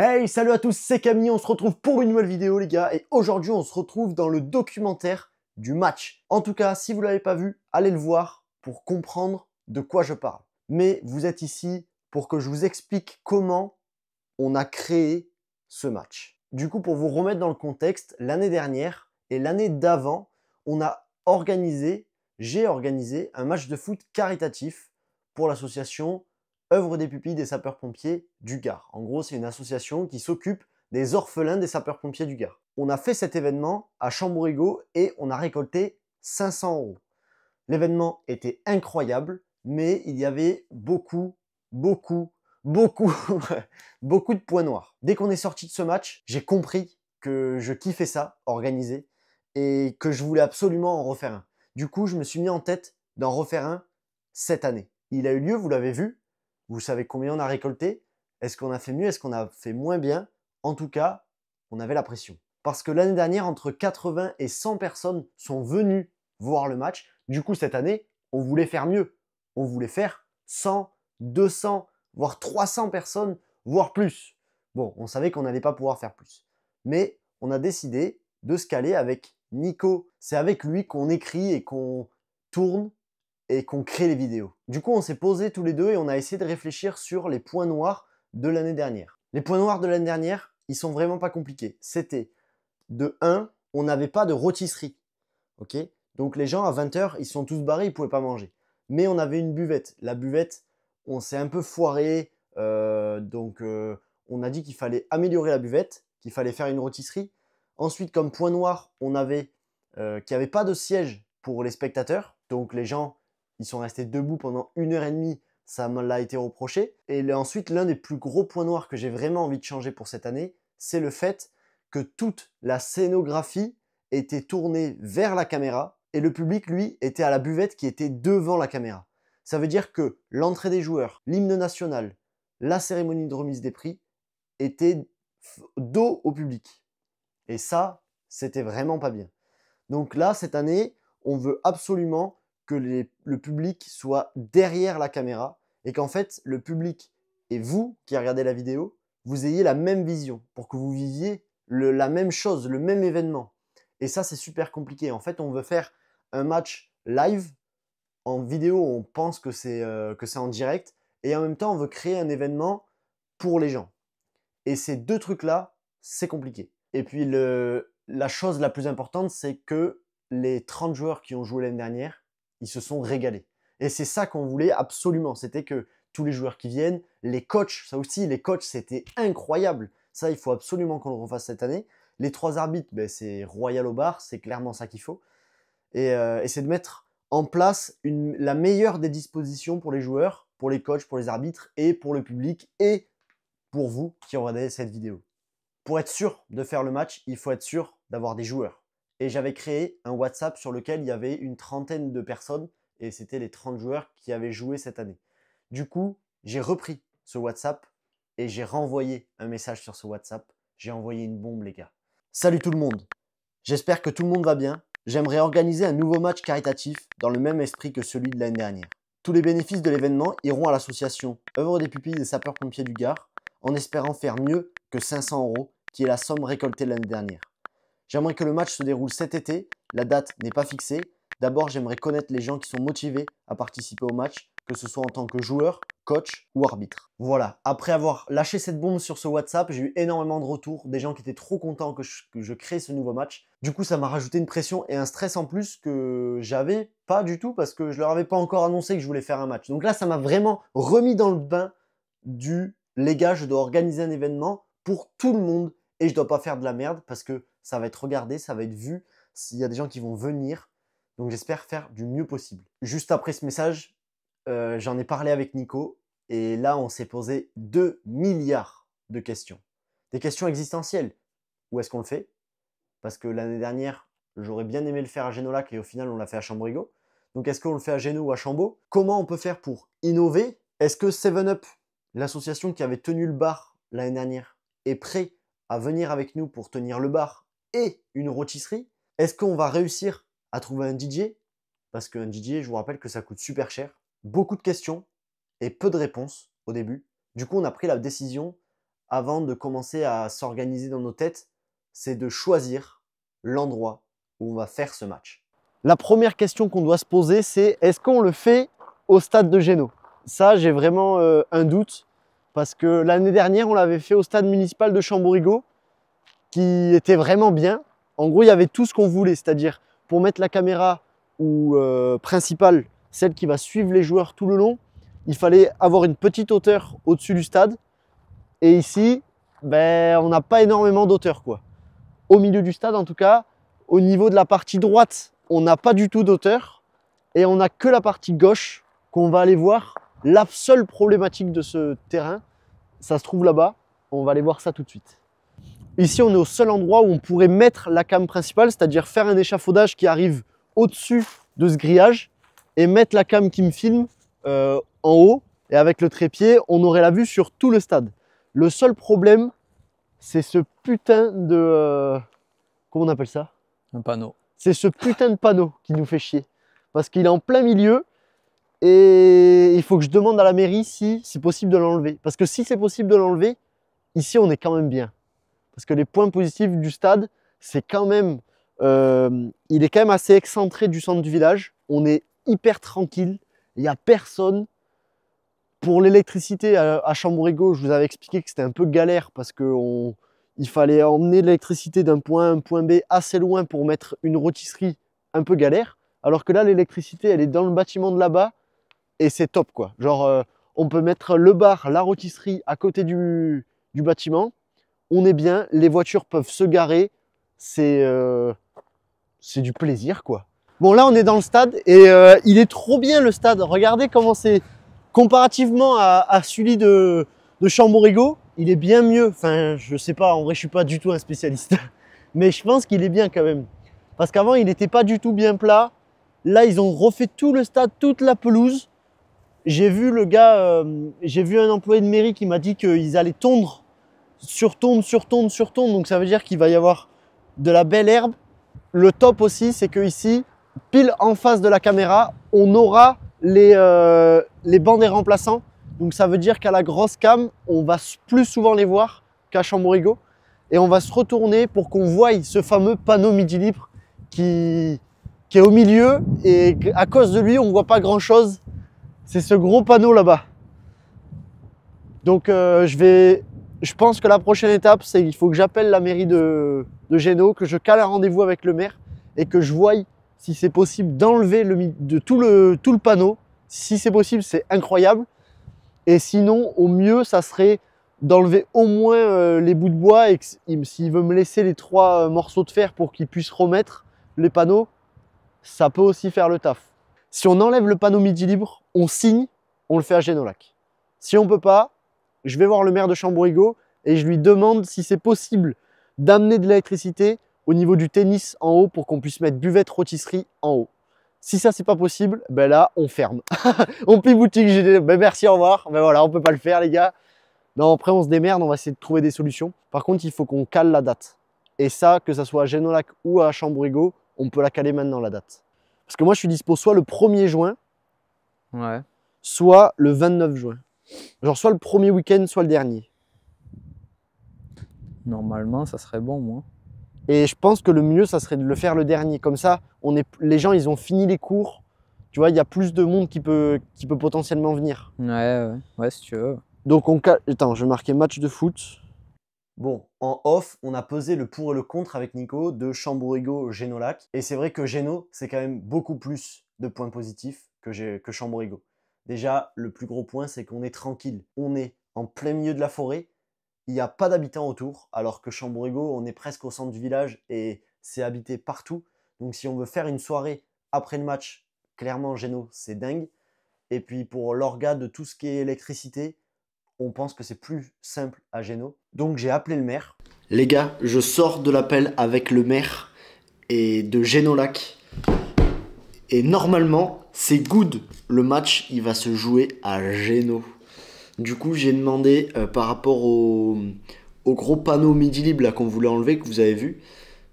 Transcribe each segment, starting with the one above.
Hey, salut à tous, c'est Camille, on se retrouve pour une nouvelle vidéo les gars, et aujourd'hui on se retrouve dans le documentaire du match. En tout cas, si vous ne l'avez pas vu, allez le voir pour comprendre de quoi je parle. Mais vous êtes ici pour que je vous explique comment on a créé ce match. Du coup, pour vous remettre dans le contexte, l'année dernière et l'année d'avant, j'ai organisé un match de foot caritatif pour l'association Œuvre des pupilles des sapeurs-pompiers du Gard. En gros, c'est une association qui s'occupe des orphelins des sapeurs-pompiers du Gard. On a fait cet événement à Chamborigot et on a récolté 500 €. L'événement était incroyable, mais il y avait beaucoup, beaucoup de points noirs. Dès qu'on est sorti de ce match, j'ai compris que je kiffais ça, organiser, et que je voulais absolument en refaire un. Du coup, je me suis mis en tête d'en refaire un cette année. Il a eu lieu, vous l'avez vu. Vous savez combien on a récolté? Est-ce qu'on a fait mieux? Est-ce qu'on a fait moins bien? En tout cas, on avait la pression. Parce que l'année dernière, entre 80 et 100 personnes sont venues voir le match. Du coup, cette année, on voulait faire mieux. On voulait faire 100, 200, voire 300 personnes, voire plus. Bon, on savait qu'on n'allait pas pouvoir faire plus. Mais on a décidé de se caler avec Nico. C'est avec lui qu'on écrit et qu'on tourne et qu'on crée les vidéos. Du coup, on s'est posés tous les deux et on a essayé de réfléchir sur les points noirs de l'année dernière. Les points noirs de l'année dernière, ils sont vraiment pas compliqués. C'était de 1, on n'avait pas de rôtisserie. Ok, donc les gens à 20 h, ils sont tous barrés, ils ne pouvaient pas manger. Mais on avait une buvette. La buvette, on s'est un peu foiré. On a dit qu'il fallait améliorer la buvette, qu'il fallait faire une rôtisserie. Ensuite, comme point noir, on avait qu'il n'y avait pas de siège pour les spectateurs. Donc les gens, ils sont restés debout pendant 1 h 30. Ça me l'a été reproché. Et ensuite, l'un des plus gros points noirs que j'ai vraiment envie de changer pour cette année, c'est le fait que toute la scénographie était tournée vers la caméra et le public, lui, était à la buvette qui était devant la caméra. Ça veut dire que l'entrée des joueurs, l'hymne national, la cérémonie de remise des prix étaient dos au public. Et ça, c'était vraiment pas bien. Donc là, cette année, on veut absolument que le public soit derrière la caméra et qu'en fait, le public et vous qui regardez la vidéo, vous ayez la même vision pour que vous viviez la même chose, le même événement. Et ça, c'est super compliqué. En fait, on veut faire un match live. En vidéo, on pense que c'est en direct. Et en même temps, on veut créer un événement pour les gens. Et ces deux trucs-là, c'est compliqué. Et puis, la chose la plus importante, c'est que les 30 joueurs qui ont joué l'année dernière, ils se sont régalés. Et c'est ça qu'on voulait absolument. C'était que tous les joueurs qui viennent, les coachs, ça aussi, les coachs, c'était incroyable. Ça, il faut absolument qu'on le refasse cette année. Les 3 arbitres, ben, c'est royal au bar, c'est clairement ça qu'il faut. Et c'est de mettre en place la meilleure des dispositions pour les joueurs, pour les coachs, pour les arbitres et pour le public et pour vous qui regardez cette vidéo. Pour être sûr de faire le match, il faut être sûr d'avoir des joueurs. Et j'avais créé un WhatsApp sur lequel il y avait une trentaine de personnes et c'était les 30 joueurs qui avaient joué cette année. Du coup, j'ai repris ce WhatsApp et j'ai renvoyé un message sur ce WhatsApp. J'ai envoyé une bombe, les gars. Salut tout le monde. J'espère que tout le monde va bien. J'aimerais organiser un nouveau match caritatif dans le même esprit que celui de l'année dernière. Tous les bénéfices de l'événement iront à l'association Œuvre des pupilles des sapeurs-pompiers du Gard en espérant faire mieux que 500 €, qui est la somme récoltée l'année dernière. J'aimerais que le match se déroule cet été, la date n'est pas fixée. D'abord, j'aimerais connaître les gens qui sont motivés à participer au match, que ce soit en tant que joueur, coach ou arbitre. Voilà, après avoir lâché cette bombe sur ce WhatsApp, j'ai eu énormément de retours, des gens qui étaient trop contents que je crée ce nouveau match. Du coup, ça m'a rajouté une pression et un stress en plus que j'avais pas du tout parce que je leur avais pas encore annoncé que je voulais faire un match. Donc là, ça m'a vraiment remis dans le bain du les gars, je dois organiser un événement pour tout le monde et je dois pas faire de la merde parce que ça va être regardé, ça va être vu, s'il y a des gens qui vont venir. Donc j'espère faire du mieux possible. Juste après ce message, j'en ai parlé avec Nico et là on s'est posé 2 milliards de questions. Des questions existentielles. Où est-ce qu'on le fait? Parce que l'année dernière, j'aurais bien aimé le faire à Génolac et au final on l'a fait à Chamborigot. Donc est-ce qu'on le fait à Géno ou à Chambaud? Comment on peut faire pour innover? Est-ce que 7up, l'association qui avait tenu le bar l'année dernière, est prêt à venir avec nous pour tenir le bar et une rôtisserie? Est-ce qu'on va réussir à trouver un DJ? Parce qu'un DJ, je vous rappelle que ça coûte super cher. Beaucoup de questions et peu de réponses au début. Du coup, on a pris la décision avant de commencer à s'organiser dans nos têtes, c'est de choisir l'endroit où on va faire ce match. La première question qu'on doit se poser, c'est est-ce qu'on le fait au stade de Géno? Ça, j'ai vraiment un doute parce que l'année dernière, on l'avait fait au stade municipal de Chamborigo qui était vraiment bien. En gros, il y avait tout ce qu'on voulait, c'est-à-dire pour mettre la caméra ou principale, celle qui va suivre les joueurs tout le long, il fallait avoir une petite hauteur au-dessus du stade. Et ici, ben, on n'a pas énormément d'hauteur, quoi. Au milieu du stade, en tout cas, au niveau de la partie droite, on n'a pas du tout d'auteur. Et on n'a que la partie gauche qu'on va aller voir. La seule problématique de ce terrain, ça se trouve là-bas. On va aller voir ça tout de suite. Ici, on est au seul endroit où on pourrait mettre la cam principale, c'est-à-dire faire un échafaudage qui arrive au-dessus de ce grillage et mettre la cam qui me filme en haut. Et avec le trépied, on aurait la vue sur tout le stade. Le seul problème, c'est ce putain de... comment on appelle ça? Un panneau. C'est ce putain de panneau qui nous fait chier. Parce qu'il est en plein milieu et il faut que je demande à la mairie si c'est possible de l'enlever. Parce que si c'est possible de l'enlever, ici on est quand même bien. Parce que les points positifs du stade, c'est quand même... il est quand même assez excentré du centre du village. On est hyper tranquille. Il n'y a personne. Pour l'électricité à Chamborigo, je vous avais expliqué que c'était un peu galère parce qu'il fallait emmener l'électricité d'un point A à un point B assez loin pour mettre une rôtisserie un peu galère. Alors que là, l'électricité, elle est dans le bâtiment de là-bas et c'est top, quoi. Genre, on peut mettre le bar, la rôtisserie à côté du bâtiment. On est bien, les voitures peuvent se garer. C'est du plaisir, quoi. Bon, là, on est dans le stade et il est trop bien, le stade. Regardez comment c'est... Comparativement à celui de Chamborigo, il est bien mieux. Enfin, je sais pas, en vrai, je suis pas du tout un spécialiste. Mais je pense qu'il est bien quand même. Parce qu'avant, il n'était pas du tout bien plat. Là, ils ont refait tout le stade, toute la pelouse. J'ai vu le gars, j'ai vu un employé de mairie qui m'a dit qu'ils allaient tondre, surtondre, surtondre, surtondre. Donc ça veut dire qu'il va y avoir de la belle herbe. Le top aussi, c'est que ici, pile en face de la caméra, on aura les bancs des remplaçants. Donc ça veut dire qu'à la grosse cam, on va plus souvent les voir qu'à Chamborigo. Et on va se retourner pour qu'on voie ce fameux panneau midi libre qui est au milieu. Et à cause de lui, on ne voit pas grand chose. C'est ce gros panneau là-bas. Donc je pense que la prochaine étape, c'est qu'il faut que j'appelle la mairie de Géno, que je cale un rendez-vous avec le maire et que je voie si c'est possible d'enlever tout le panneau. Si c'est possible, c'est incroyable. Et sinon, au mieux, ça serait d'enlever au moins les bouts de bois et s'il veut me laisser les 3 morceaux de fer pour qu'il puisse remettre les panneaux, ça peut aussi faire le taf. Si on enlève le panneau midi libre, on signe, on le fait à Génolac. Si on ne peut pas, je vais voir le maire de Chamborigo et je lui demande si c'est possible d'amener de l'électricité au niveau du tennis en haut pour qu'on puisse mettre buvette rôtisserie en haut. Si ça c'est pas possible, ben là on ferme. On plie boutique, j'ai dit ben merci, au revoir. Ben voilà, on peut pas le faire les gars. Non, après on se démerde, on va essayer de trouver des solutions. Par contre, il faut qu'on cale la date. Et ça, que ça soit à Génolac ou à Chamborigo, on peut la caler maintenant la date. Parce que moi je suis dispo soit le 1er juin, Ouais. soit le 29 juin. Genre soit le premier week-end, soit le dernier. Normalement, ça serait bon, moi. Et je pense que le mieux, ça serait de le faire le dernier. Comme ça, les gens, ils ont fini les cours. Tu vois, il y a plus de monde qui peut potentiellement venir. Ouais, si tu veux. Donc, attends, je vais marquer match de foot. Bon, en off, on a pesé le pour et le contre avec Nico de Chamborigo-Génolac. Et c'est vrai que Géno, c'est quand même beaucoup plus de points positifs que Chamborigo. Déjà, le plus gros point, c'est qu'on est tranquille. On est en plein milieu de la forêt. Il n'y a pas d'habitants autour, alors que Chamborigo, on est presque au centre du village et c'est habité partout. Donc si on veut faire une soirée après le match, clairement Géno, c'est dingue. Et puis pour l'orga de tout ce qui est électricité, on pense que c'est plus simple à Géno. Donc j'ai appelé le maire. Les gars, je sors de l'appel avec le maire et de Génolac. Et normalement, c'est good. Le match, il va se jouer à Géno. Du coup, j'ai demandé par rapport au gros panneau midi libre qu'on voulait enlever, que vous avez vu.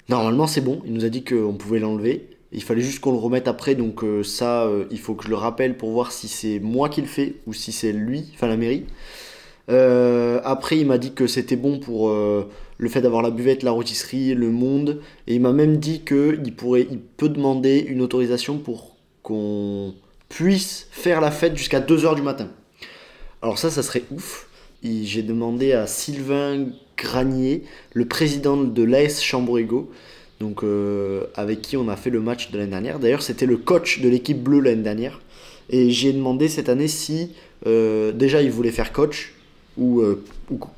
Normalement, c'est bon. Il nous a dit qu'on pouvait l'enlever. Il fallait juste qu'on le remette après. Donc ça, il faut que je le rappelle pour voir si c'est moi qui le fais ou si c'est lui, enfin la mairie. Après, il m'a dit que c'était bon pour le fait d'avoir la buvette, la rôtisserie, le monde. Et il m'a même dit qu'il peut demander une autorisation pour qu'on puisse faire la fête jusqu'à 2 h du matin. Alors ça serait ouf. J'ai demandé à Sylvain Granier, le président de l'AS Chambrégo, donc avec qui on a fait le match de l'année dernière. D'ailleurs, c'était le coach de l'équipe bleue l'année dernière. Et j'ai demandé cette année si déjà il voulait faire coach ou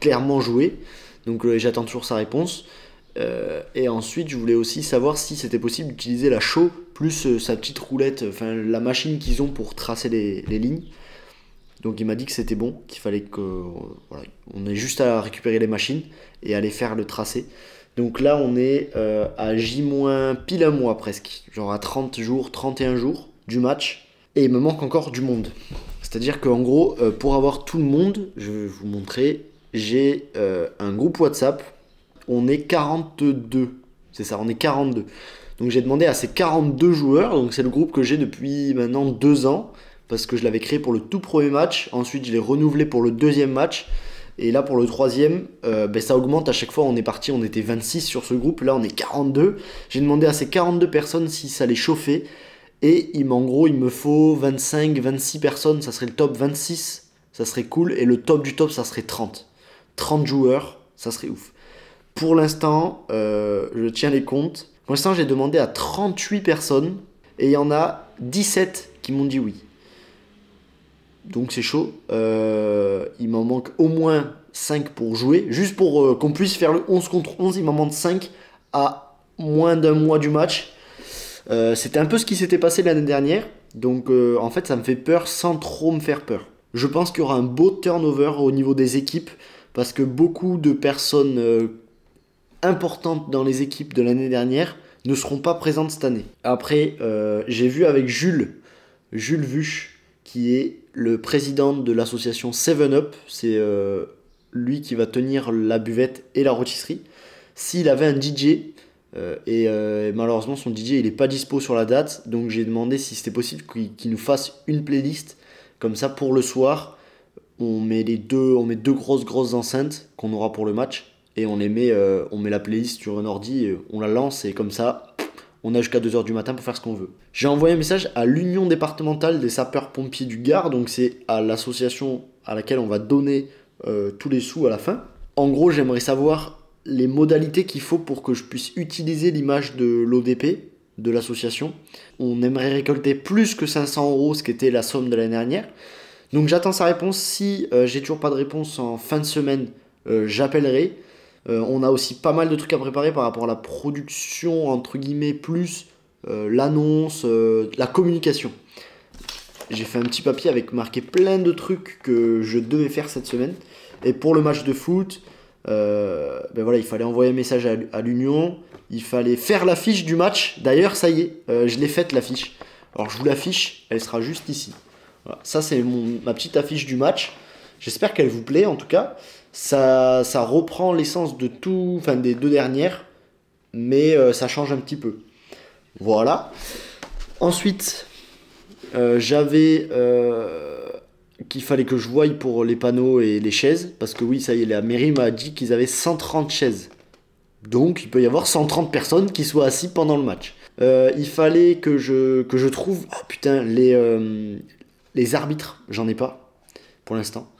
clairement jouer. Donc j'attends toujours sa réponse. Et ensuite, je voulais aussi savoir si c'était possible d'utiliser la chaux plus sa petite roulette, enfin la machine qu'ils ont pour tracer les lignes. Donc il m'a dit que c'était bon, qu'il fallait voilà, on ait juste à récupérer les machines et aller faire le tracé. Donc là on est à J- pile un mois presque, genre à 30 jours, 31 jours du match. Et il me manque encore du monde. C'est-à-dire qu'en gros, pour avoir tout le monde, je vais vous montrer, j'ai un groupe WhatsApp, on est 42. C'est ça, on est 42. Donc j'ai demandé à ces 42 joueurs, donc c'est le groupe que j'ai depuis maintenant 2 ans, parce que je l'avais créé pour le tout premier match, ensuite je l'ai renouvelé pour le deuxième match, et là pour le troisième, ça augmente à chaque fois, on est parti, on était 26 sur ce groupe, là on est 42. J'ai demandé à ces 42 personnes si ça les chauffait, et en gros il me faut 25, 26 personnes, ça serait le top 26, ça serait cool, et le top du top ça serait 30. 30 joueurs, ça serait ouf. Pour l'instant, je tiens les comptes, pour l'instant j'ai demandé à 38 personnes, et il y en a 17 qui m'ont dit oui. Donc c'est chaud. Il m'en manque au moins 5 pour jouer. Juste pour qu'on puisse faire le 11 contre 11, il m'en manque 5 à moins d'un mois du match. C'était un peu ce qui s'était passé l'année dernière. Donc en fait ça me fait peur sans trop me faire peur. Je pense qu'il y aura un beau turnover au niveau des équipes. Parce que beaucoup de personnes importantes dans les équipes de l'année dernière ne seront pas présentes cette année. Après, j'ai vu avec Jules Vuche, qui est le président de l'association 7up, c'est lui qui va tenir la buvette et la rôtisserie, s'il avait un DJ, et malheureusement son DJ il n'est pas dispo sur la date, donc j'ai demandé si c'était possible qu'il nous fasse une playlist, comme ça pour le soir, on met deux grosses enceintes qu'on aura pour le match, et on met la playlist sur un ordi, on la lance, et comme ça, on a jusqu'à 2 h du matin pour faire ce qu'on veut. J'ai envoyé un message à l'Union départementale des sapeurs-pompiers du Gard, donc c'est à l'association à laquelle on va donner tous les sous à la fin. En gros, j'aimerais savoir les modalités qu'il faut pour que je puisse utiliser l'image de l'ODP, de l'association. On aimerait récolter plus que 500 €, ce qui était la somme de l'année dernière. Donc j'attends sa réponse. Si j'ai toujours pas de réponse en fin de semaine, j'appellerai. On a aussi pas mal de trucs à préparer par rapport à la production, entre guillemets, plus l'annonce, la communication. J'ai fait un petit papier avec marqué plein de trucs que je devais faire cette semaine. Et pour le match de foot, voilà, il fallait envoyer un message à l'Union. Il fallait faire l'affiche du match. D'ailleurs, ça y est, je l'ai faite l'affiche. Alors je vous l'affiche, elle sera juste ici. Voilà. Ça c'est ma petite affiche du match. J'espère qu'elle vous plaît en tout cas. Ça reprend l'essence de tout, enfin des 2 dernières, mais ça change un petit peu. Voilà. Ensuite, j'avais qu'il fallait que je voie pour les panneaux et les chaises, parce que oui, ça y est, la mairie m'a dit qu'ils avaient 130 chaises. Donc il peut y avoir 130 personnes qui soient assises pendant le match. Il fallait que je trouve, oh putain, les arbitres, j'en ai pas pour l'instant.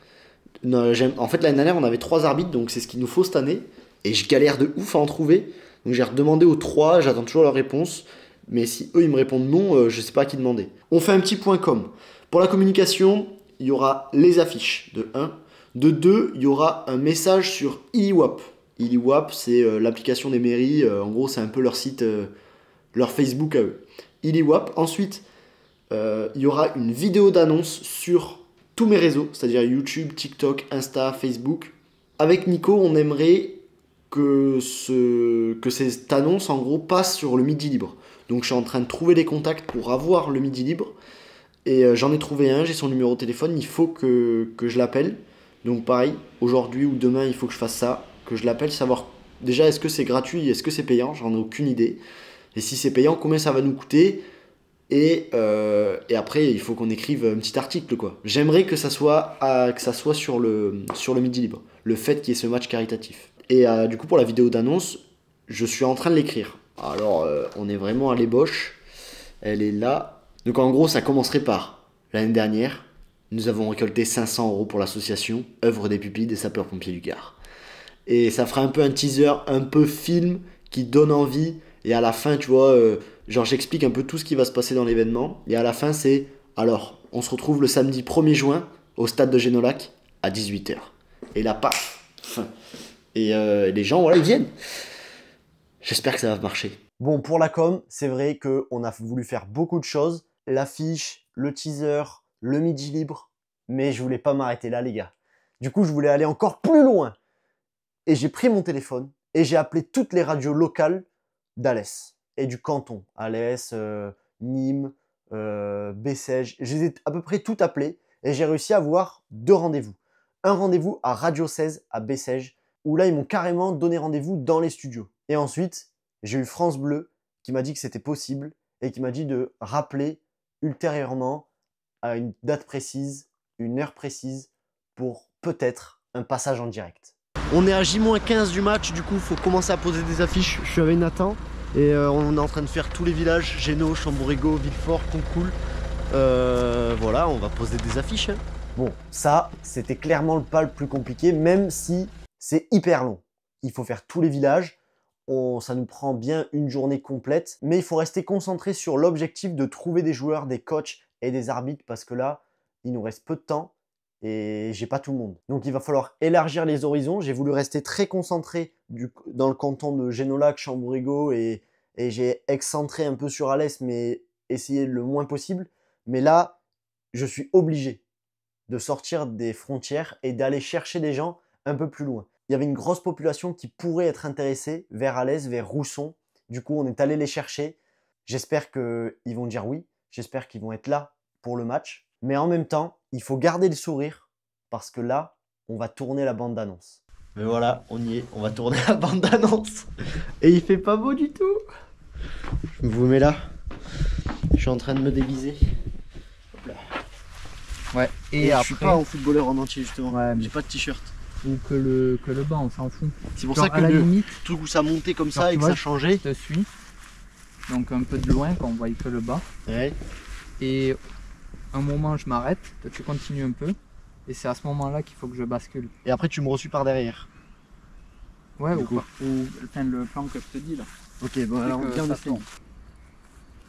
Non, en fait, l'année dernière, on avait 3 arbitres, donc c'est ce qu'il nous faut cette année. Et je galère de ouf à en trouver. Donc j'ai redemandé aux 3, j'attends toujours leur réponse. Mais si eux, ils me répondent non, je sais pas à qui demander. On fait un petit point com. Pour la communication, il y aura les affiches, de 1. De 2, il y aura un message sur Iliwap. Iliwap, c'est l'application des mairies. En gros, c'est un peu leur site, leur Facebook à eux. Iliwap. Ensuite, il y aura une vidéo d'annonce sur tous mes réseaux, c'est-à-dire YouTube, TikTok, Insta, Facebook. Avec Nico, on aimerait que cette annonce, en gros, passe sur le Midi Libre. Donc je suis en train de trouver les contacts pour avoir le Midi Libre. Et j'en ai trouvé un, j'ai son numéro de téléphone, il faut que je l'appelle. Donc pareil, aujourd'hui ou demain, il faut que je fasse ça, que je l'appelle, savoir déjà est-ce que c'est gratuit, est-ce que c'est payant, j'en ai aucune idée. Et si c'est payant, combien ça va nous coûter? Et après, il faut qu'on écrive un petit article, quoi. J'aimerais que ça soit sur le Midi Libre, le fait qu'il y ait ce match caritatif. Et du coup, pour la vidéo d'annonce, je suis en train de l'écrire. Alors, on est vraiment à l'ébauche. Elle est là. Donc, en gros, ça commencerait par l'année dernière. Nous avons récolté 500 € pour l'association Œuvre des Pupilles des Sapeurs-Pompiers du Gard. Et ça fera un peu un teaser, un peu film qui donne envie. Et à la fin, tu vois, genre j'explique un peu tout ce qui va se passer dans l'événement. Et à la fin, c'est alors, on se retrouve le samedi 1er juin au stade de Génolac à 18 h. Et là, paf, fin. Et les gens, voilà, ils viennent. J'espère que ça va marcher. Bon, pour la com, c'est vrai qu'on a voulu faire beaucoup de choses. L'affiche, le teaser, le Midi Libre. Mais je voulais pas m'arrêter là, les gars. Du coup, je voulais aller encore plus loin. Et j'ai pris mon téléphone et j'ai appelé toutes les radios locales d'Alès et du canton. Alès, Nîmes, Bessèges. Je les ai à peu près toutes appelées et j'ai réussi à avoir 2 rendez-vous. Un rendez-vous à Radio 16 à Bessèges où là, ils m'ont carrément donné rendez-vous dans les studios. Et ensuite, j'ai eu France Bleu qui m'a dit que c'était possible et qui m'a dit de rappeler ultérieurement à une date précise, une heure précise pour peut-être un passage en direct. On est à J-15 du match, du coup il faut commencer à poser des affiches. Je suis avec Nathan et on est en train de faire tous les villages, Génaud, Chamborigo, Villefort, Concoul. Voilà, on va poser des affiches. Hein. Bon, ça, c'était clairement pas le plus compliqué, même si c'est hyper long. Il faut faire tous les villages, ça nous prend bien une journée complète, mais il faut rester concentré sur l'objectif de trouver des joueurs, des coachs et des arbitres, parce que là, il nous reste peu de temps. Et j'ai pas tout le monde. Donc il va falloir élargir les horizons. J'ai voulu rester très concentré dans le canton de Génolac, Chamborigo et j'ai excentré un peu sur Alès, mais essayé le moins possible. Mais là, je suis obligé de sortir des frontières et d'aller chercher des gens un peu plus loin. Il y avait une grosse population qui pourrait être intéressée vers Alès, vers Rousson. Du coup, on est allé les chercher. J'espère qu'ils vont dire oui. J'espère qu'ils vont être là pour le match. Mais en même temps, il faut garder le sourire parce que là, on va tourner la bande d'annonce. Mais voilà, on y est, on va tourner la bande d'annonce. Et il fait pas beau du tout. Je vous mets là. Je suis en train de me déguiser. Hop là. Ouais, et après... je suis pas en footballeur en entier justement. Ouais, j'ai pas de t-shirt. Ou que le bas, on s'en fout. C'est pour ça que le limite, truc où ça montait comme ça et que ça changeait. Je te suis. Donc un peu de loin quand on voit que le bas. Ouais. Et un moment je m'arrête, toi tu continues un peu et c'est à ce moment là qu'il faut que je bascule. Et après tu me reçus par derrière. Ouais, ou enfin, le plan que je te dis là. Ok, bon alors bien le fait.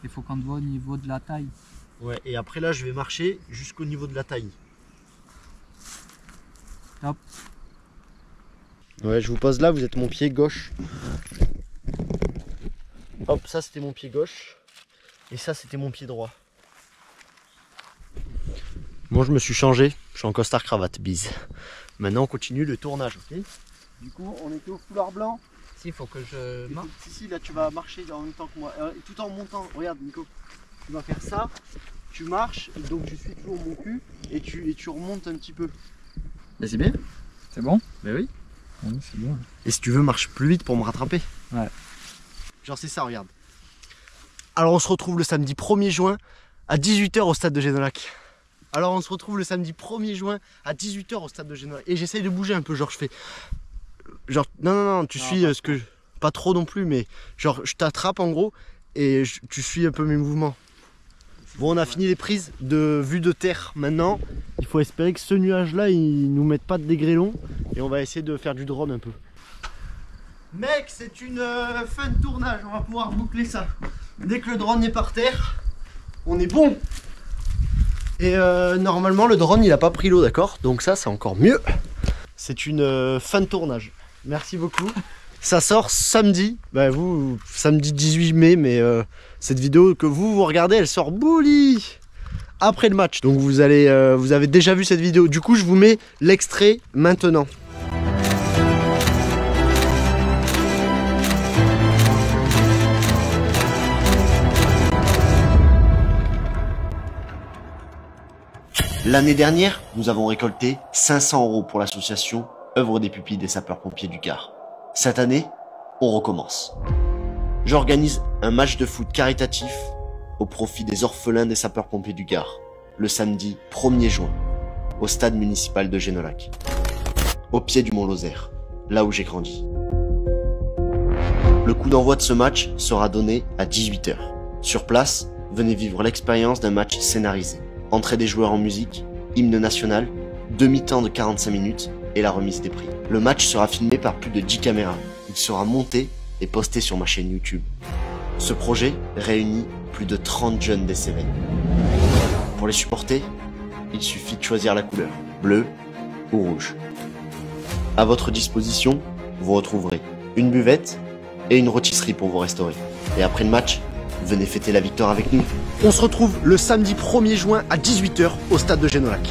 Il faut qu'on te voit au niveau de la taille. Ouais, et après là je vais marcher jusqu'au niveau de la taille. Hop. Ouais, je vous pose là, vous êtes mon pied gauche. Hop, ça c'était mon pied gauche. Et ça c'était mon pied droit. Bon, je me suis changé, je suis en costard cravate, bise. Maintenant on continue le tournage, ok? Du coup, on était au foulard blanc. Si, il faut que je marche. Si, là tu vas marcher en même temps que moi. Tout en montant, regarde Nico, tu vas faire ça, tu marches, donc je suis toujours mon cul, et tu remontes un petit peu. Mais c'est bien. C'est bon? Mais oui. Oui, c'est bon. Et si tu veux, marche plus vite pour me rattraper. Ouais. Genre c'est ça, regarde. Alors on se retrouve le samedi 1er juin à 18 h au stade de Génolac. Alors on se retrouve le samedi 1er juin à 18 h au stade de Génolac. Et j'essaye de bouger un peu, genre je fais... Genre, non, tu suis ce que... Pas trop non plus, mais genre je t'attrape en gros et tu suis un peu mes mouvements. Bon, on a fini les prises de vue de terre. Maintenant, il faut espérer que ce nuage-là, il nous mette pas de dégrêlons. Et on va essayer de faire du drone un peu. Mec, c'est une fin de tournage. On va pouvoir boucler ça. Dès que le drone est par terre, on est bon. Et normalement, le drone, il a pas pris l'eau, d'accord? Donc ça, c'est encore mieux. C'est une fin de tournage. Merci beaucoup. Ça sort samedi, bah vous, samedi 18 mai, mais cette vidéo que vous regardez, elle sort bouli après le match. Donc vous avez déjà vu cette vidéo. Du coup, je vous mets l'extrait maintenant. L'année dernière, nous avons récolté 500 € pour l'association Œuvre des Pupilles des Sapeurs-Pompiers du Gard. Cette année, on recommence. J'organise un match de foot caritatif au profit des orphelins des sapeurs-pompiers du Gard, le samedi 1er juin, au stade municipal de Génolac, au pied du Mont Lozère, là où j'ai grandi. Le coup d'envoi de ce match sera donné à 18 h. Sur place, venez vivre l'expérience d'un match scénarisé. Entrée des joueurs en musique, hymne national, demi-temps de 45 minutes et la remise des prix. Le match sera filmé par plus de 10 caméras. Il sera monté et posté sur ma chaîne YouTube. Ce projet réunit plus de 30 jeunes des Cévennes. Pour les supporter, il suffit de choisir la couleur, bleu ou rouge. À votre disposition, vous retrouverez une buvette et une rôtisserie pour vous restaurer. Et après le match, venez fêter la victoire avec nous. On se retrouve le samedi 1er juin à 18 h au stade de Génolac.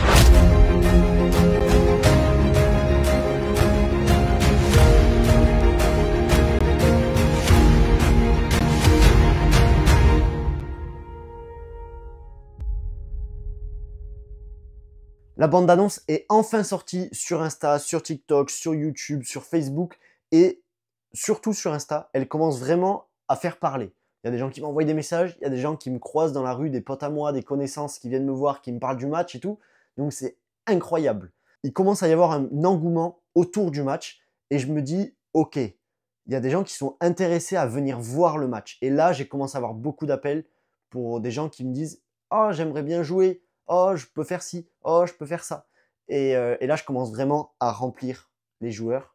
La bande-annonce est enfin sortie sur Insta, sur TikTok, sur YouTube, sur Facebook et surtout sur Insta. Elle commence vraiment à faire parler. Il y a des gens qui m'envoient des messages, il y a des gens qui me croisent dans la rue, des potes à moi, des connaissances qui viennent me voir, qui me parlent du match et tout. Donc c'est incroyable. Il commence à y avoir un engouement autour du match et je me dis, ok, il y a des gens qui sont intéressés à venir voir le match. Et là, j'ai commencé à avoir beaucoup d'appels pour des gens qui me disent, oh, j'aimerais bien jouer. Oh, je peux faire ci, oh, je peux faire ça. Et là, je commence vraiment à remplir les joueurs.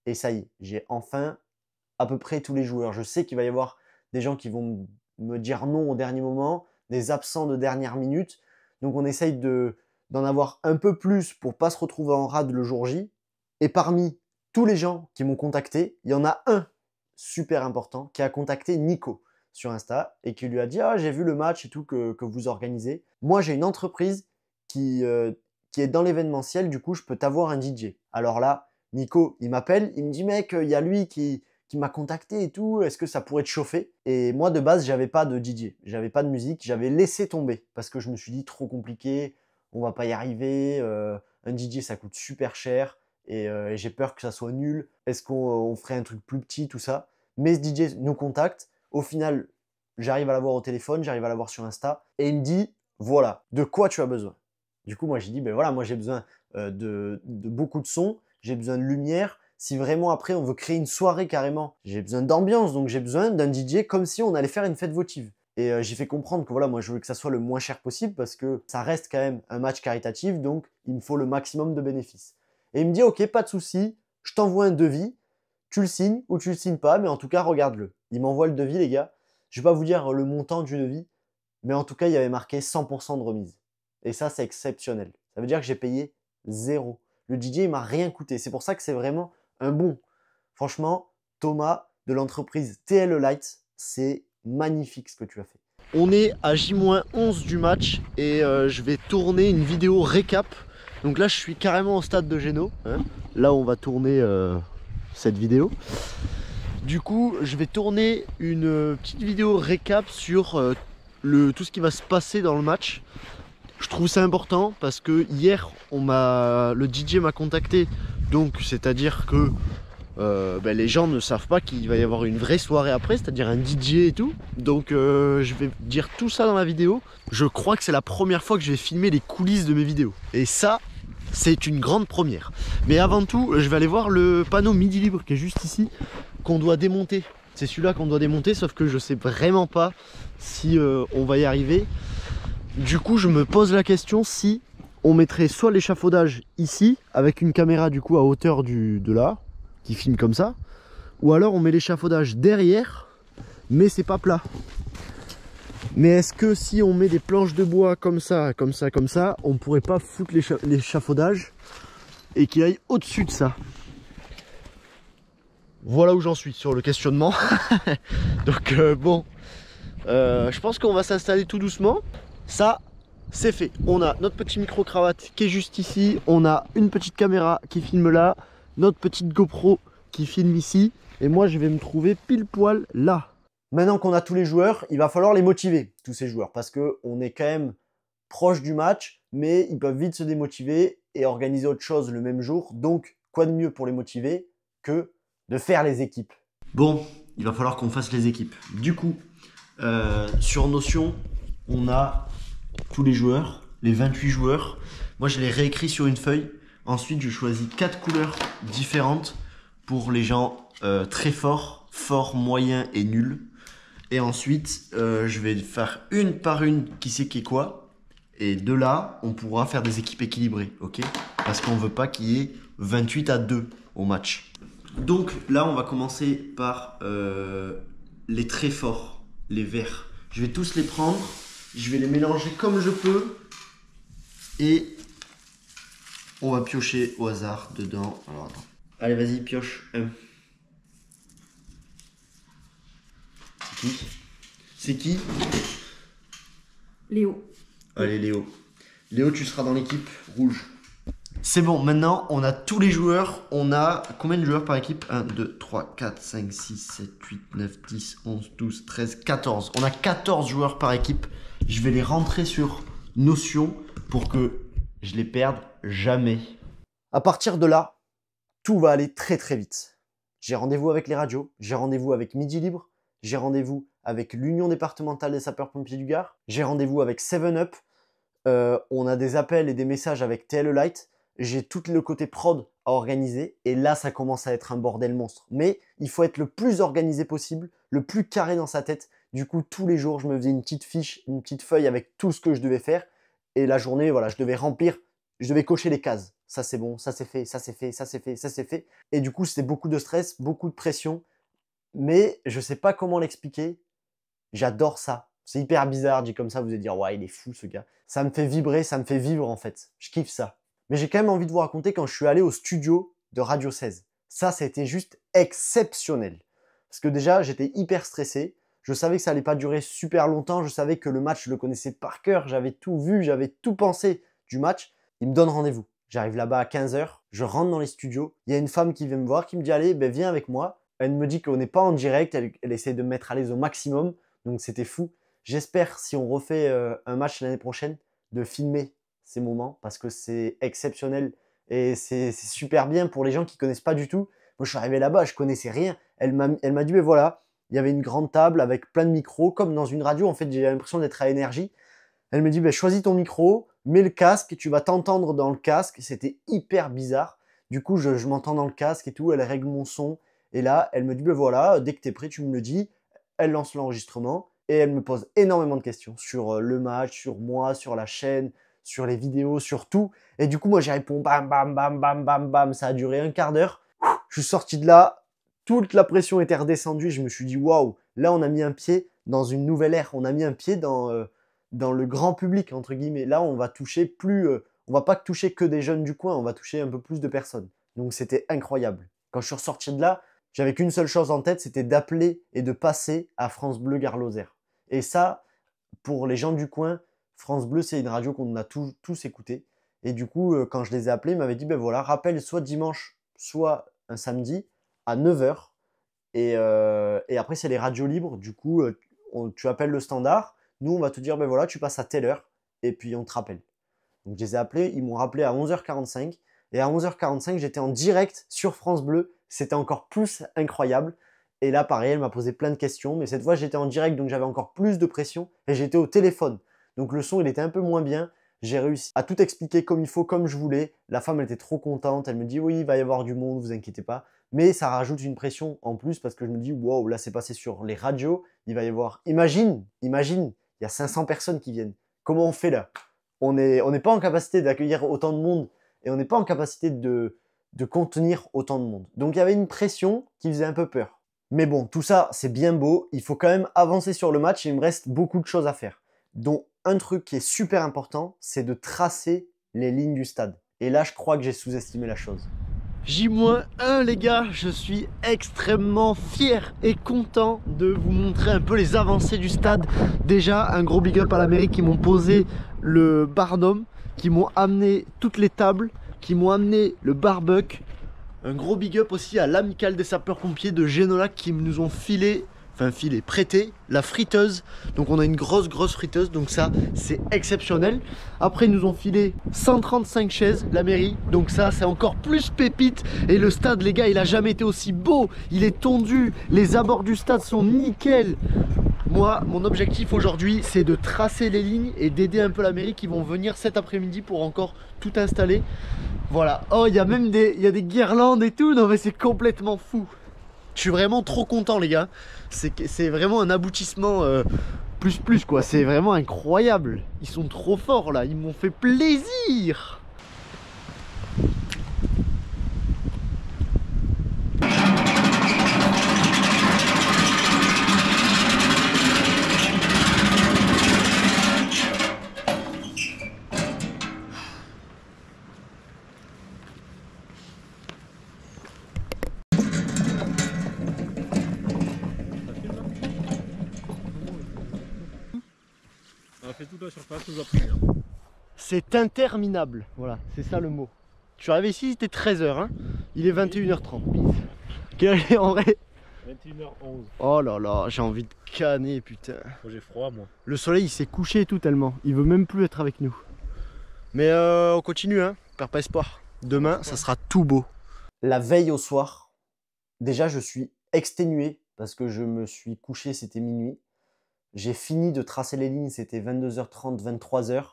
Et ça y est, j'ai enfin à peu près tous les joueurs. Je sais qu'il va y avoir des gens qui vont me dire non au dernier moment, des absents de dernière minute. Donc, on essaye d'en avoir un peu plus pour pas se retrouver en rade le jour J. Et parmi tous les gens qui m'ont contacté, il y en a un super important qui a contacté Nico sur Insta et qui lui a dit « Ah, j'ai vu le match et tout que vous organisez. Moi, j'ai une entreprise qui est dans l'événementiel, du coup, je peux t'avoir un DJ. » Alors là, Nico, il m'appelle, il me dit « Mec, il y a lui qui m'a contacté et tout, est-ce que ça pourrait te chauffer ?» Et moi, de base, j'avais pas de DJ, j'avais pas de musique, j'avais laissé tomber parce que je me suis dit « Trop compliqué, on va pas y arriver, un DJ, ça coûte super cher et j'ai peur que ça soit nul. Est-ce qu'on ferait un truc plus petit, tout ça ?» Mais ce DJ nous contacte. Au final, j'arrive à l'avoir au téléphone, j'arrive à l'avoir sur Insta et il me dit « Voilà, de quoi tu as besoin ?» Du coup, moi, j'ai dit « Ben voilà, moi, j'ai besoin de beaucoup de sons, j'ai besoin de lumière. Si vraiment, après, on veut créer une soirée carrément, j'ai besoin d'ambiance, donc j'ai besoin d'un DJ comme si on allait faire une fête votive. » Et j'ai fait comprendre que voilà, moi, je veux que ça soit le moins cher possible parce que ça reste quand même un match caritatif, donc il me faut le maximum de bénéfices. Et il me dit « Ok, pas de souci, je t'envoie un devis. Tu le signes ou tu le signes pas, mais en tout cas, regarde-le. » Il m'envoie le devis, les gars. Je vais pas vous dire le montant du devis, mais en tout cas, il y avait marqué 100% de remise. Et ça, c'est exceptionnel. Ça veut dire que j'ai payé 0. Le DJ, il m'a rien coûté. C'est pour ça que c'est vraiment un bon. Franchement, Thomas, de l'entreprise TL Light, c'est magnifique ce que tu as fait. On est à J-11 du match et je vais tourner une vidéo récap. Donc là, je suis carrément au stade de Géno. Hein. Là, on va tourner cette vidéo. Du coup, je vais tourner une petite vidéo récap sur tout ce qui va se passer dans le match. Je trouve ça important parce que hier, le DJ m'a contacté. Donc, c'est-à-dire que les gens ne savent pas qu'il va y avoir une vraie soirée après, c'est-à-dire un DJ et tout. Donc, je vais dire tout ça dans la vidéo. Je crois que c'est la première fois que je vais filmer les coulisses de mes vidéos. Et ça, c'est une grande première. Mais avant tout, je vais aller voir le panneau Midi Libre qui est juste ici, qu'on doit démonter. C'est celui-là qu'on doit démonter, sauf que je sais vraiment pas si on va y arriver. Du coup, je me pose la question si on mettrait soit l'échafaudage ici, avec une caméra du coup à hauteur de là, qui filme comme ça, ou alors on met l'échafaudage derrière, mais c'est pas plat. Mais est-ce que si on met des planches de bois comme ça, comme ça, comme ça, on pourrait pas foutre l'échafaudage et qu'il aille au-dessus de ça? Voilà où j'en suis sur le questionnement. Donc bon, je pense qu'on va s'installer tout doucement. Ça, c'est fait. On a notre petit micro-cravate qui est juste ici. On a une petite caméra qui filme là. Notre petite GoPro qui filme ici. Et moi, je vais me trouver pile poil là. Maintenant qu'on a tous les joueurs, il va falloir les motiver, tous ces joueurs. Parce qu'on est quand même proche du match, mais ils peuvent vite se démotiver et organiser autre chose le même jour. Donc, quoi de mieux pour les motiver que de faire les équipes. Bon, il va falloir qu'on fasse les équipes. Du coup, sur Notion, on a tous les joueurs, les 28 joueurs. Moi, je les réécris sur une feuille. Ensuite, je choisis 4 couleurs différentes pour les gens très forts, moyens et nuls. Et ensuite, je vais faire une par une qui c'est qui est quoi. Et de là, on pourra faire des équipes équilibrées, ok? Parce qu'on ne veut pas qu'il y ait 28 à 2 au match. Donc là, on va commencer par les très forts, les verts. Je vais tous les prendre, je vais les mélanger comme je peux. Et on va piocher au hasard dedans. Alors attends. Allez, vas-y, pioche un. C'est qui? C'est qui? Léo. Allez, Léo. Léo, tu seras dans l'équipe rouge. C'est bon, maintenant, on a tous les joueurs. On a combien de joueurs par équipe? 1, 2, 3, 4, 5, 6, 7, 8, 9, 10, 11, 12, 13, 14. On a 14 joueurs par équipe. Je vais les rentrer sur Notion pour que je les perde jamais. À partir de là, tout va aller très très vite. J'ai rendez-vous avec les radios, j'ai rendez-vous avec Midi Libre, j'ai rendez-vous avec l'Union départementale des sapeurs-pompiers du Gard, j'ai rendez-vous avec 7up, on a des appels et des messages avec TL Light, j'ai tout le côté prod à organiser et là ça commence à être un bordel monstre. Mais il faut être le plus organisé possible, le plus carré dans sa tête. Du coup, tous les jours, je me faisais une petite fiche, une petite feuille avec tout ce que je devais faire. Et la journée, voilà, je devais remplir, je devais cocher les cases. Ça c'est bon, ça c'est fait, ça c'est fait, ça c'est fait, ça c'est fait. Et du coup, c'était beaucoup de stress, beaucoup de pression. Mais je sais pas comment l'expliquer. J'adore ça. C'est hyper bizarre, dit comme ça, vous allez dire, ouais, il est fou ce gars. Ça me fait vibrer, ça me fait vivre en fait. Je kiffe ça. Mais j'ai quand même envie de vous raconter quand je suis allé au studio de Radio 16. Ça a été juste exceptionnel. Parce que déjà, j'étais hyper stressé. Je savais que ça allait pas durer super longtemps. Je savais que le match, je le connaissais par cœur. J'avais tout vu, j'avais tout pensé du match. Il me donne rendez-vous. J'arrive là-bas à 15 h. Je rentre dans les studios. Il y a une femme qui vient me voir, qui me dit, allez, ben, viens avec moi. Elle me dit qu'on n'est pas en direct. Elle essaie de me mettre à l'aise au maximum. Donc c'était fou. J'espère, si on refait un match l'année prochaine, de filmer ces moments parce que c'est exceptionnel et c'est super bien pour les gens qui connaissent pas du tout. Moi, je suis arrivé là-bas, je connaissais rien. Elle m'a dit, mais voilà, il y avait une grande table avec plein de micros, comme dans une radio. En fait, j'ai l'impression d'être à énergie. Elle me dit, ben, choisis ton micro, mets le casque, tu vas t'entendre dans le casque. C'était hyper bizarre. Du coup, je m'entends dans le casque et tout. Elle règle mon son. Et là, elle me dit, ben voilà, dès que tu es prêt, tu me le dis. Elle lance l'enregistrement et elle me pose énormément de questions sur le match, sur moi, sur la chaîne, sur les vidéos, sur tout. Et du coup, moi, j'y réponds bam, bam, bam, bam, bam, bam. Ça a duré un quart d'heure. Je suis sorti de là. Toute la pression était redescendue. Je me suis dit, waouh, là, on a mis un pied dans une nouvelle ère. On a mis un pied dans le grand public, entre guillemets. Là, on va toucher plus. On va pas toucher que des jeunes du coin. On va toucher un peu plus de personnes. Donc, c'était incroyable. Quand je suis ressorti de là, j'avais qu'une seule chose en tête, c'était d'appeler et de passer à France Bleu Gare Lozère. Et ça, pour les gens du coin, France Bleu, c'est une radio qu'on a tous écouté. Et du coup, quand je les ai appelés, ils m'avaient dit, ben voilà, rappelle soit dimanche, soit un samedi à 9 h. Et après, c'est les radios libres. Du coup, tu appelles le standard. Nous, on va te dire, ben voilà, tu passes à telle heure. Et puis, on te rappelle. Donc, je les ai appelés. Ils m'ont rappelé à 11 h 45. Et à 11 h 45, j'étais en direct sur France Bleu. C'était encore plus incroyable. Et là, pareil, elle m'a posé plein de questions. Mais cette fois, j'étais en direct, donc j'avais encore plus de pression. Et j'étais au téléphone. Donc le son, il était un peu moins bien. J'ai réussi à tout expliquer comme il faut, comme je voulais. La femme, elle était trop contente. Elle me dit, oui, il va y avoir du monde, vous inquiétez pas. Mais ça rajoute une pression en plus parce que je me dis, wow, là, c'est passé sur les radios. Il va y avoir... Imagine, il y a 500 personnes qui viennent. Comment on fait là? On n'est pas en capacité d'accueillir autant de monde et on n'est pas en capacité de contenir autant de monde. Donc il y avait une pression qui faisait un peu peur. Mais bon, tout ça, c'est bien beau. Il faut quand même avancer sur le match et il me reste beaucoup de choses à faire. Donc, un truc qui est super important, c'est de tracer les lignes du stade. Et là, je crois que j'ai sous-estimé la chose. J-1 les gars, je suis extrêmement fier et content de vous montrer un peu les avancées du stade. Déjà, un gros big up à la mairie qui m'ont posé le barnum, qui m'ont amené toutes les tables, qui m'ont amené le barbecue. Un gros big up aussi à l'amicale des sapeurs-pompiers de Génolac qui nous ont prêté la friteuse. Donc on a une grosse friteuse, donc ça c'est exceptionnel. Après ils nous ont filé 135 chaises, la mairie, donc ça c'est encore plus pépite. Et le stade les gars, il a jamais été aussi beau, il est tondu, les abords du stade sont nickel. Moi, mon objectif aujourd'hui, c'est de tracer les lignes et d'aider un peu la mairie qui vont venir cet après-midi pour encore tout installer. Voilà. Oh, il y a même des guirlandes et tout. Non mais c'est complètement fou. Je suis vraiment trop content les gars. C'est vraiment un aboutissement plus quoi. C'est vraiment incroyable. Ils sont trop forts là. Ils m'ont fait plaisir. On a fait toute la surface, nous a pris. C'est interminable. Voilà, c'est ça le mot. Je suis arrivé ici, il était 13h. Hein. Il est 21h30. Quelle heure il est en vrai? 21h11. Oh là là, j'ai envie de canner, putain. Moi j'ai froid, moi. Le soleil il s'est couché et tout tellement. Il veut même plus être avec nous. Mais on continue, hein. Perds pas espoir. Demain, ça sera tout beau. La veille au soir, déjà je suis exténué parce que je me suis couché, c'était minuit. J'ai fini de tracer les lignes, c'était 22h30, 23h.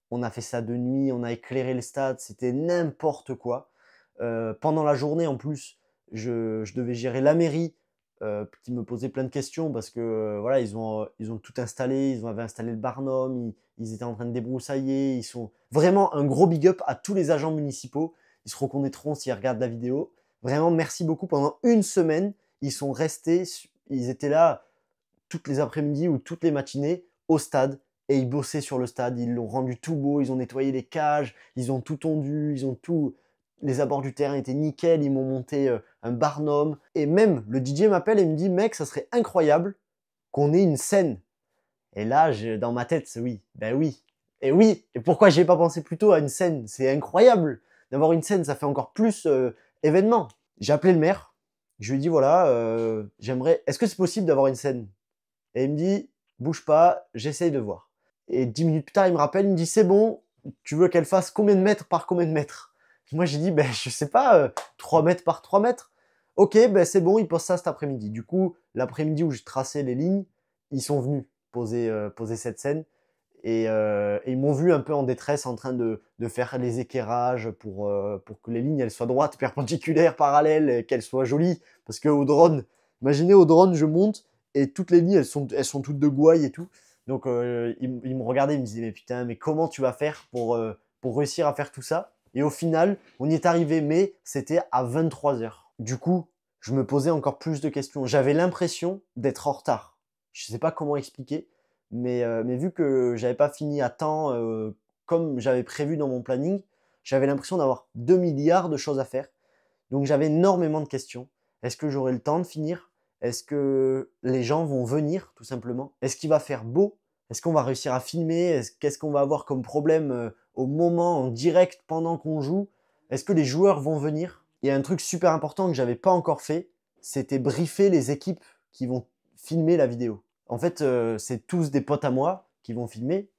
On a fait ça de nuit, on a éclairé le stade, c'était n'importe quoi. Pendant la journée en plus, je devais gérer la mairie qui me posait plein de questions parce que voilà, ils ont tout installé, ils avaient installé le Barnum, ils étaient en train de débroussailler. Ils sont vraiment un gros big up à tous les agents municipaux. Ils se reconnaîtront s'ils regardent la vidéo. Vraiment, merci beaucoup. Pendant une semaine, ils sont restés, ils étaient là toutes les après-midi ou toutes les matinées au stade et ils bossaient sur le stade, ils l'ont rendu tout beau, ils ont nettoyé les cages, ils ont tout tondu, ils ont tout... Les abords du terrain étaient nickel, ils m'ont monté un barnum. Et même, le DJ m'appelle et me dit « Mec, ça serait incroyable qu'on ait une scène. » Et là, dans ma tête, c'est oui, ben oui. Et oui, et pourquoi j'ai pas pensé plus tôt à une scène? C'est incroyable d'avoir une scène, ça fait encore plus événement. J'ai appelé le maire, je lui ai dit « Voilà, j'aimerais... Est-ce que c'est possible d'avoir une scène ?» Et il me dit « Bouge pas, j'essaye de voir. » Et 10 minutes plus tard, il me rappelle, il me dit « C'est bon, tu veux qu'elle fasse combien de mètres par combien de mètres ?» Moi, j'ai dit « Ben, je sais pas, 3 mètres par 3 mètres. » Ok, ben c'est bon, il pose ça cet après-midi. Du coup, l'après-midi où je traçais les lignes, ils sont venus poser cette scène. Et ils m'ont vu un peu en détresse en train de faire les équerrages pour que les lignes elles soient droites, perpendiculaires, parallèles, qu'elles soient jolies. Parce qu'au drone, imaginez au drone, je monte et toutes les lignes elles sont toutes de gouaille et tout. Donc ils me regardaient, ils me disaient mais putain, mais comment tu vas faire pour réussir à faire tout ça? Et au final, on y est arrivé, mais c'était à 23h. Du coup, je me posais encore plus de questions. J'avais l'impression d'être en retard. Je sais pas comment expliquer. Mais vu que j'avais pas fini à temps comme j'avais prévu dans mon planning, j'avais l'impression d'avoir 2 milliards de choses à faire. Donc j'avais énormément de questions. Est-ce que j'aurai le temps de finir? Est-ce que les gens vont venir tout simplement? Est-ce qu'il va faire beau? Est-ce qu'on va réussir à filmer? Qu'est-ce qu'on va avoir comme problème au moment, en direct, pendant qu'on joue? Est-ce que les joueurs vont venir? Il y a un truc super important que j'avais pas encore fait, c'était briefer les équipes qui vont filmer la vidéo. En fait, c'est tous des potes à moi qui vont filmer,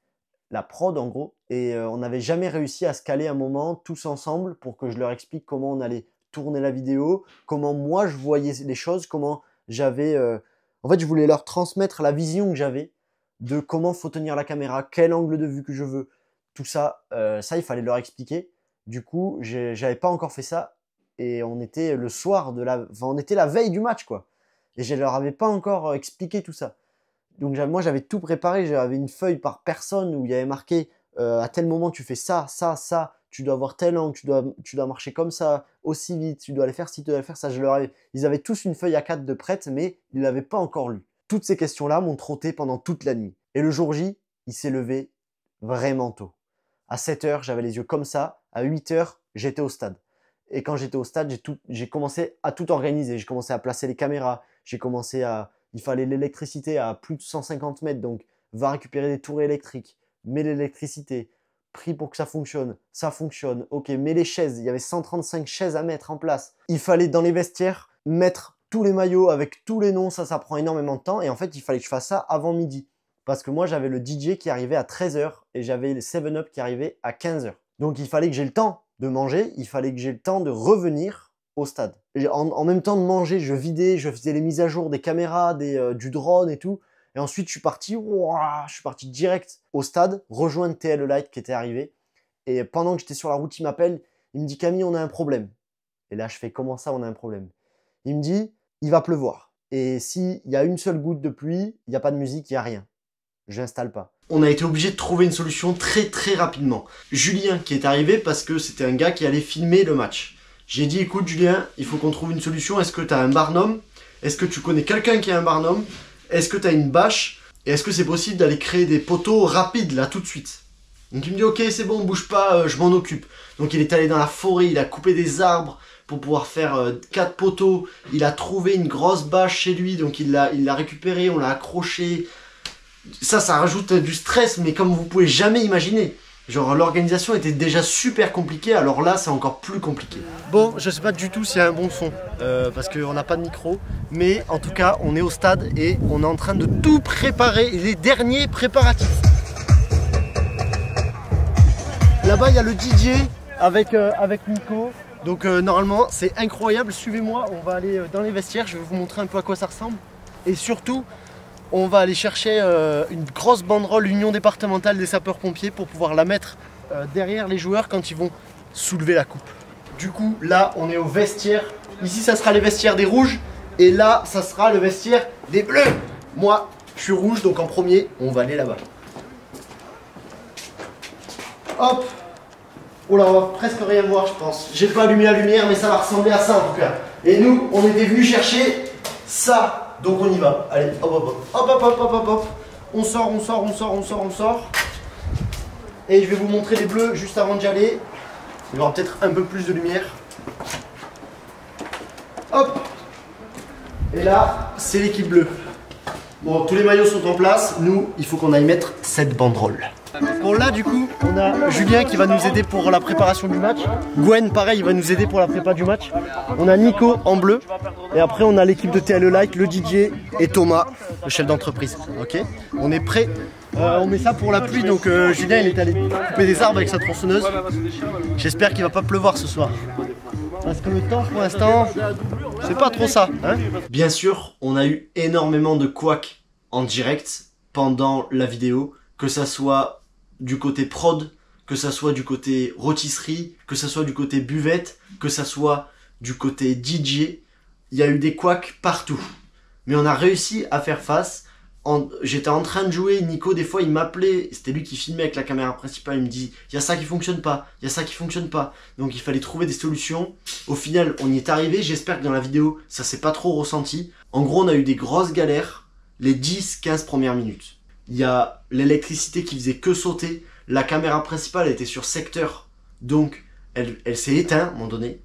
la prod en gros, et on n'avait jamais réussi à se caler un moment tous ensemble pour que je leur explique comment on allait tourner la vidéo, comment moi je voyais les choses, comment j'avais... En fait, je voulais leur transmettre la vision que j'avais de comment faut tenir la caméra, quel angle de vue que je veux, tout ça, ça il fallait leur expliquer. Du coup, j'avais pas encore fait ça, et on était le soir enfin, on était la veille du match quoi, et je leur avais pas encore expliqué tout ça. Donc moi j'avais tout préparé, j'avais une feuille par personne où il y avait marqué à tel moment tu fais ça, ça, ça, tu dois avoir tel angle, tu dois marcher comme ça, aussi vite, tu dois aller faire ci, tu dois aller faire ça. Ils avaient tous une feuille A4 de prête, mais ils ne l'avaient pas encore lu. Toutes ces questions-là m'ont trotté pendant toute la nuit. Et le jour J, il s'est levé vraiment tôt. À 7h, j'avais les yeux comme ça. À 8h, j'étais au stade. Et quand j'étais au stade, j'ai commencé à tout organiser. J'ai commencé à placer les caméras, il fallait l'électricité à plus de 150 mètres, donc va récupérer des tours électriques, mets l'électricité, prie pour que ça fonctionne, ok, mets les chaises, il y avait 135 chaises à mettre en place. Il fallait dans les vestiaires mettre tous les maillots avec tous les noms, ça prend énormément de temps, et en fait il fallait que je fasse ça avant midi, parce que moi j'avais le DJ qui arrivait à 13h, et j'avais le 7-Up qui arrivait à 15h. Donc il fallait que j'ai le temps de manger, il fallait que j'ai le temps de revenir au stade. En même temps de manger, je vidais, je faisais les mises à jour des caméras, du drone et tout. Et ensuite, je suis parti direct au stade, rejoindre TL Light qui était arrivé. Et pendant que j'étais sur la route, il m'appelle, il me dit « Camille, on a un problème ». Et là, je fais « Comment ça, on a un problème ?» Il me dit « Il va pleuvoir. Et s'il y a une seule goutte de pluie, il n'y a pas de musique, il n'y a rien. Je n'installe pas. » On a été obligé de trouver une solution très rapidement. Julien qui est arrivé parce que c'était un gars qui allait filmer le match. J'ai dit « Écoute Julien, il faut qu'on trouve une solution. Est-ce que tu as un barnum? Est-ce que tu connais quelqu'un qui a un barnum? Est-ce que tu as une bâche? Et est-ce que c'est possible d'aller créer des poteaux rapides là tout de suite ?» Donc il me dit « Ok, c'est bon, bouge pas, je m'en occupe. » Donc il est allé dans la forêt, il a coupé des arbres pour pouvoir faire 4 poteaux. Il a trouvé une grosse bâche chez lui, donc il l'a récupérée, on l'a accroché. Ça rajoute du stress, mais comme vous pouvez jamais imaginer. Genre l'organisation était déjà super compliquée, alors là c'est encore plus compliqué. Bon, je sais pas du tout s'il y a un bon son, parce qu'on n'a pas de micro, mais en tout cas on est au stade et on est en train de tout préparer, les derniers préparatifs. Là-bas il y a le DJ avec Nico, donc normalement c'est incroyable, suivez-moi, on va aller dans les vestiaires, je vais vous montrer un peu à quoi ça ressemble, et surtout on va aller chercher une grosse banderole Union départementale des sapeurs-pompiers pour pouvoir la mettre derrière les joueurs quand ils vont soulever la coupe. Du coup, là, on est au vestiaire. Ici, ça sera les vestiaires des rouges. Et là, ça sera le vestiaire des bleus. Moi, je suis rouge, donc en premier, on va aller là-bas. Hop. Oh là, on va presque rien voir, je pense. J'ai pas allumé la lumière, mais ça va ressembler à ça en tout cas. Et nous, on était venus chercher ça. Donc on y va, allez, hop. On sort. Et je vais vous montrer les bleus juste avant d'y aller. Il y aura peut-être un peu plus de lumière. Hop. Et là, c'est l'équipe bleue. Bon, tous les maillots sont en place. Nous, il faut qu'on aille mettre cette banderole. Bon là du coup on a Julien qui va nous aider pour la préparation du match. Gwen pareil il va nous aider pour la prépa du match. On a Nico en bleu. Et après on a l'équipe de TL Light, le DJ et Thomas, le chef d'entreprise. Ok, on est prêt. On met ça pour la pluie, donc Julien il est allé couper des arbres avec sa tronçonneuse. J'espère qu'il va pas pleuvoir ce soir. Parce que le temps pour l'instant c'est pas trop ça hein. Bien sûr on a eu énormément de couacs en direct pendant la vidéo. Que ça soit du côté prod, que ça soit du côté rôtisserie, que ça soit du côté buvette, que ça soit du côté DJ, il y a eu des couacs partout. Mais on a réussi à faire face. J'étais en train de jouer, Nico des fois il m'appelait, c'était lui qui filmait avec la caméra principale, il me dit il y a ça qui fonctionne pas, il y a ça qui fonctionne pas. Donc il fallait trouver des solutions. Au final on y est arrivé, j'espère que dans la vidéo ça s'est pas trop ressenti. En gros on a eu des grosses galères les 10-15 premières minutes. Il y a l'électricité qui faisait que sauter. La caméra principale était sur secteur. Donc, elle s'est éteinte à un moment donné.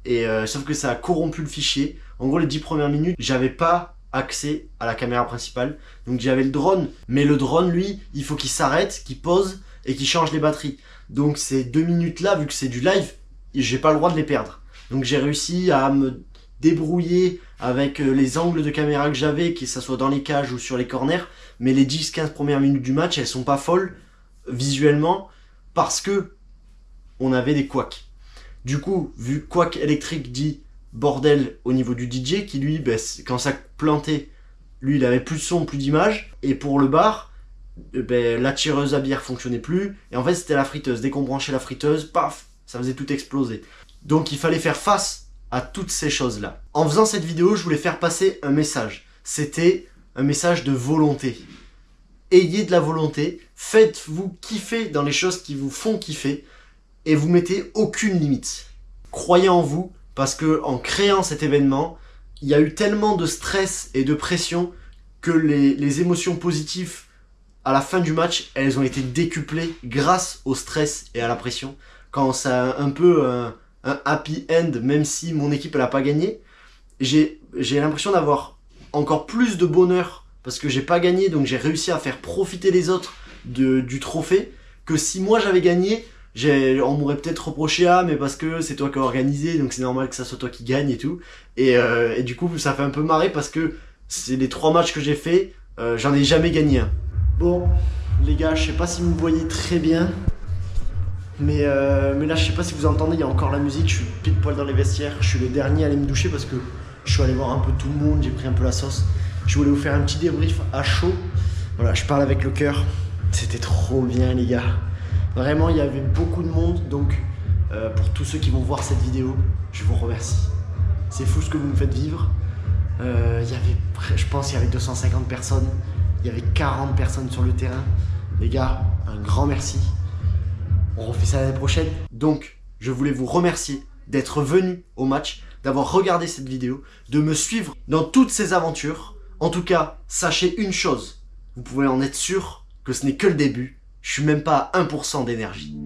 Et sauf que ça a corrompu le fichier. En gros, les 10 premières minutes, j'avais pas accès à la caméra principale. Donc, j'avais le drone. Mais le drone, lui, il faut qu'il s'arrête, qu'il pose et qu'il change les batteries. Donc, ces 2 minutes-là, vu que c'est du live, j'ai pas le droit de les perdre. Donc, j'ai réussi à me débrouiller avec les angles de caméra que j'avais, que ça soit dans les cages ou sur les corners. Mais les 10-15 premières minutes du match, elles sont pas folles visuellement parce que on avait des couacs. Du coup, vu couac électrique dit bordel au niveau du DJ qui lui, quand ça plantait, lui il avait plus de son, plus d'image. Et pour le bar, la tireuse à bière fonctionnait plus. Et en fait c'était la friteuse. Dès qu'on branchait la friteuse, paf, ça faisait tout exploser. Donc il fallait faire face à toutes ces choses-là. En faisant cette vidéo, je voulais faire passer un message. C'était un message de volonté. Ayez de la volonté, faites-vous kiffer dans les choses qui vous font kiffer et vous mettez aucune limite. Croyez en vous parce que en créant cet événement, il y a eu tellement de stress et de pression que les émotions positives à la fin du match, elles ont été décuplées grâce au stress et à la pression. Quand ça a un peu un happy end, même si mon équipe elle a pas gagné, j'ai l'impression d'avoir encore plus de bonheur parce que j'ai pas gagné, donc j'ai réussi à faire profiter les autres du trophée, que si moi j'avais gagné, on m'aurait peut-être reproché mais parce que c'est toi qui as organisé, donc c'est normal que ça soit toi qui gagne et tout. Et du coup ça fait un peu marrer parce que c'est les 3 matchs que j'ai fait, j'en ai jamais gagné un. Bon les gars, je sais pas si vous me voyez très bien, mais là je sais pas si vous entendez, il y a encore la musique, je suis pile poil dans les vestiaires, je suis le dernier à aller me doucher parce que je suis allé voir un peu tout le monde, j'ai pris un peu la sauce. Je voulais vous faire un petit débrief à chaud. Voilà, je parle avec le cœur. C'était trop bien les gars. Vraiment, il y avait beaucoup de monde. Donc, pour tous ceux qui vont voir cette vidéo, je vous remercie. C'est fou ce que vous me faites vivre. Je pense qu'il y avait 250 personnes. Il y avait 40 personnes sur le terrain. Les gars, un grand merci. On refait ça l'année prochaine. Donc, je voulais vous remercier d'être venus au match, d'avoir regardé cette vidéo, de me suivre dans toutes ces aventures. En tout cas, sachez une chose. Vous pouvez en être sûr que ce n'est que le début. Je suis même pas à 1% d'énergie.